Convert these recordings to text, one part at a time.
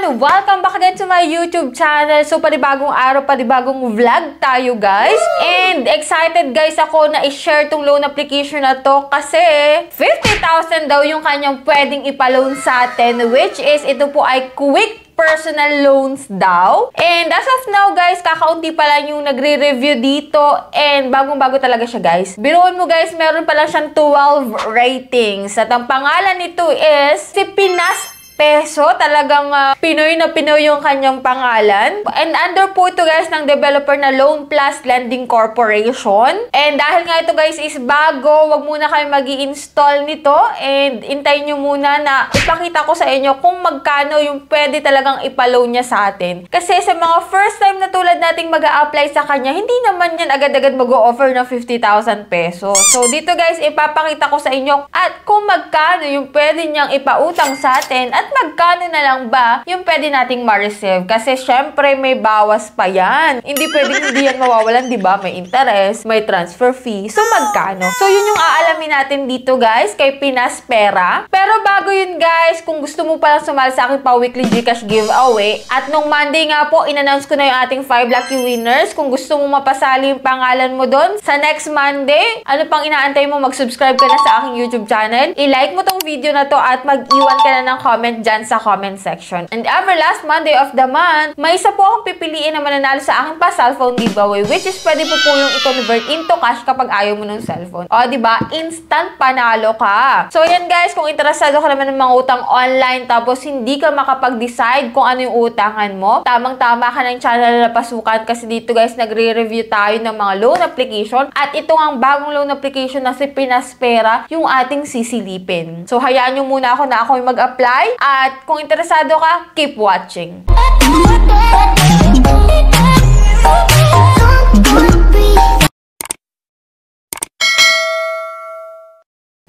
everyone! Welcome back again to my YouTube channel. So, panibagong araw, panibagong vlog tayo, guys. And excited, guys, ako na i-share tong loan application na to kasi 50,000 daw yung kanyang pwedeng ipaloan sa atin, which is ito po ay quick personal loans daw. And as of now, guys, kakaunti pa lang yung nagre-review dito. And bagong-bago talaga siya, guys. Biruin mo, guys, meron pa lang siyang 12 ratings. At ang pangalan nito is si Pinas Peso. Talagang Pinoy na Pinoy yung kanyang pangalan. And under po ito, guys, ng developer na Loan Plus Lending Corporation. And dahil nga ito, guys, is bago, wag muna kayo mag-i-install nito. And intayin nyo muna na ipakita ko sa inyo kung magkano yung pwede talagang ipaloan niya sa atin. Kasi sa mga first time na tulad nating mag-a-apply sa kanya, hindi naman yan agad-agad mag-o-offer ng 50,000 pesos. So dito, guys, ipapakita ko sa inyo at kung magkano yung pwede niyang ipautang sa atin at magkano na lang ba yung pwede nating ma-receive. Kasi syempre may bawas pa yan. Hindi pwedeng hindi yan mawawalan, di ba? May interest, may transfer fee. So magkano? So yun yung aalamin natin dito, guys, kay Pinas Pera. Pero bago yun, guys, kung gusto mo palang sumali sa aking pa-weekly Gcash giveaway, at nung Monday nga po, in-announce ko na yung ating 5 lucky winners. Kung gusto mo mapasali yung pangalan mo doon, sa next Monday, ano pang inaantay mo? Mag-subscribe ka na sa aking YouTube channel. I-like mo tong video na to at mag-iwan ka na ng comment dyan sa comment section. And ever last Monday of the month, may isa po akong pipiliin na mananalo sa aking pa-cellphone giveaway, which is pwede po yung i-convert into cash kapag ayaw mo ng cellphone. O, diba? Instant panalo ka. So, yan, guys, kung interesado ka naman ng mga utang online tapos hindi ka makapag-decide kung ano yung utangan mo, tamang-tama ka ng channel na pasukan kasi dito, guys, nagre-review tayo ng mga loan application at ito ang bagong loan application na si Pinas Pera yung ating sisilipin. So, hayaan nyo muna ako na ako yung mag-apply. At kung interesado ka, keep watching.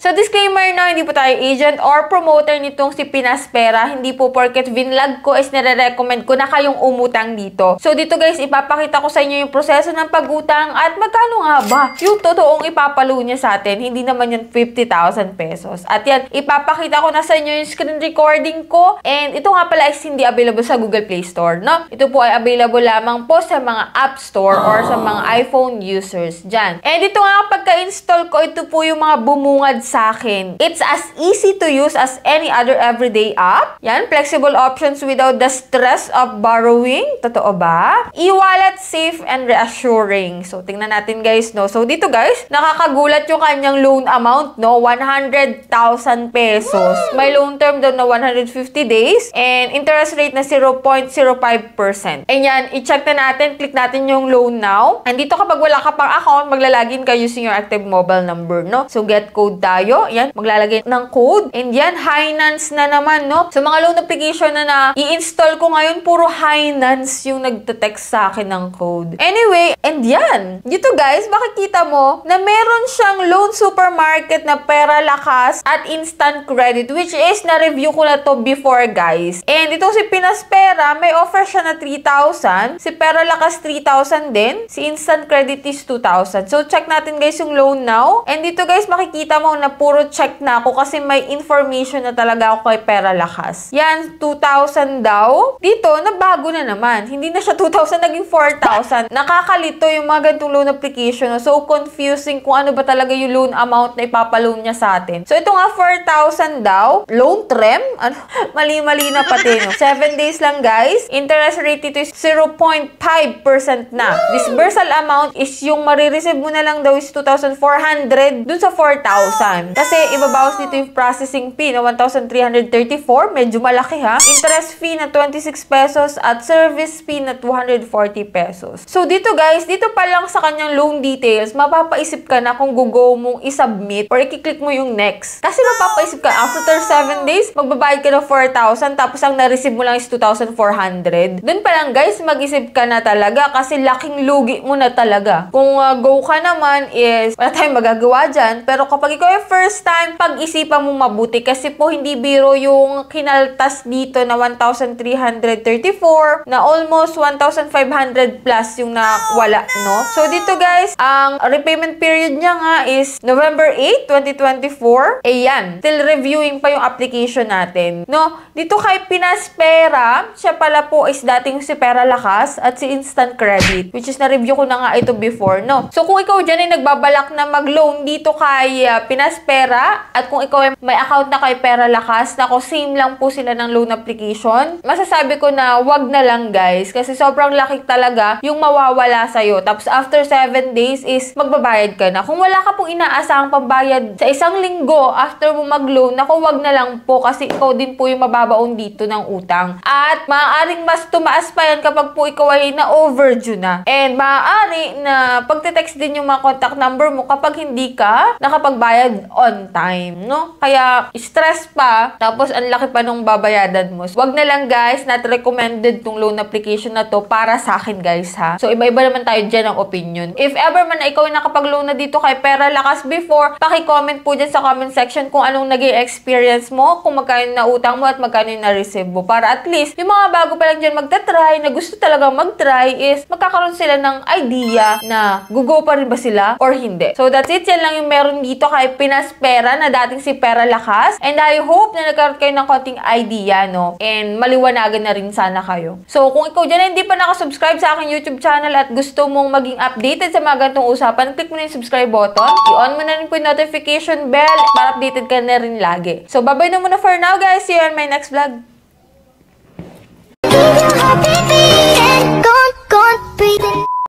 So, disclaimer na, hindi po tayo agent or promoter nitong si Pinas Pera. Hindi po porket vinlog ko is nire-recommend ko na kayong umutang dito. So, dito, guys, ipapakita ko sa inyo yung proseso ng pagutang at magkano nga ba yung totoong ipapalo niya sa atin. Hindi naman yan 50,000 pesos. At yan, ipapakita ko na sa inyo yung screen recording ko. And ito nga pala is hindi available sa Google Play Store, no? Ito po ay available lamang po sa mga App Store or sa mga iPhone users dyan. And ito nga, pagka-install ko, ito po yung mga bumungad sa akin. It's as easy to use as any other everyday app. Yan, flexible options without the stress of borrowing. Totoo ba? E-wallet, safe and reassuring. So, tingnan natin, guys, no? So, dito, guys, nakakagulat yung kanyang loan amount, no? 100,000 pesos. May loan term daw na 150 days and interest rate na 0.05%. And yan, i-check na natin. Click natin yung loan now. And dito, kapag wala ka pang account, maglalagin ka using your active mobile number, no? So, get code tayo. Yan, maglalagay ng code. And yan, Hinance na naman, no? So, mga loan application na i-install ko ngayon, puro Hinance yung nagte-text sa akin ng code. Anyway, and yan. Dito, guys, makikita mo na meron siyang loan supermarket na Pera Lakas at instant credit, which is na-review ko na to before, guys. And itong si Pinas Pera, may offer siya na 3,000. Si Pera Lakas, 3,000 din. Si instant credit is 2,000. So, check natin, guys, yung loan now. And dito, guys, makikita mo na puro check na ako kasi may information na talaga ako kay Pera Lakas. Yan, 2,000 daw. Dito, nabago na naman. Hindi na siya 2,000, naging 4,000. Nakakalito yung mga ganitong loan application. So, confusing kung ano ba talaga yung loan amount na ipapaloan niya sa atin. So, ito nga, 4,000 daw. Loan term? Ano? Mali-mali na pati, no? 7 days lang, guys. Interest rate ito is 0.5% na. Disbursal amount is yung marireceive mo na lang daw is 2,400 dun sa 4,000. Kasi ibabawas dito yung processing fee na 1,334. Medyo malaki, ha? Interest fee na 26 pesos at service fee na 240 pesos. So, dito, guys, dito pa lang sa kanyang loan details, mapapaisip ka na kung go mong isubmit or i-click mo yung next. Kasi mapapaisip ka, after 7 days, magbabayad ka ng 4,000 tapos ang na-receive mo lang is 2,400. Doon pa lang, guys, mag-isip ka na talaga kasi laking lugi mo na talaga. Kung go ka naman is wala tayong magagawa dyan. Pero kapag ikaw ay first time, pag-isipan mo mabuti kasi po hindi biro yung kinaltas dito na 1,334 na almost 1,500 plus yung nawala, no? So, dito guys, ang repayment period niya nga is November 8, 2024. Ayan. Still reviewing pa yung application natin, no? Dito kay Pinas Pera, siya pala po is dating si Pera Lakas at si Instant Credit, which is na-review ko na nga ito before, no? So, kung ikaw dyan ay nagbabalak na mag-loan dito kay Pinas Pera at kung ikaw ay may account na kay Pera Lakas, nako, same lang po sila ng loan application, masasabi ko na wag na lang guys kasi sobrang laki talaga yung mawawala sa'yo. Tapos after 7 days is magbabayad ka na. Kung wala ka pong inaasahang pambayad sa isang linggo after mo mag-loan, nako, wag na lang po kasi ikaw din po yung mababaon dito ng utang. At maaaring mas tumaas pa yan kapag po ikaw ay na-overdue na. And maaari na pagte-text din yung mga contact number mo kapag hindi ka nakapagbayad on time, no? Kaya stress pa, tapos ang laki pa nung babayadan mo. Wag na lang guys, not recommended tong loan application na to para sa akin guys ha. So iba-iba naman tayo dyan ang opinion. If ever man na ikaw ay nakapag-loan na dito kay Pera Lakas before, paki-comment po dyan sa comment section kung anong naging experience mo, kung magkano na utang mo at magkano yung na-receive mo. Para at least, yung mga bago pa lang dyan magta-try, na gusto talaga mag-try is magkakaroon sila ng idea na gugo pa rin ba sila or hindi. So that's it. Yan lang yung meron dito kay Pinas Pera na dating si Pera Lakas. And I hope na nagkaroon kayo ng konting idea, no? And maliwanagan na rin sana kayo. So kung ikaw dyan hindi pa nakasubscribe sa aking YouTube channel at gusto mong maging updated sa mga ganitong usapan, click mo na yung subscribe button. I-on mo na rin po yung notification bell para updated ka na rin lagi. So bye-bye na muna for now guys. See you on my next vlog. Keep your heart beating, gone, breathing.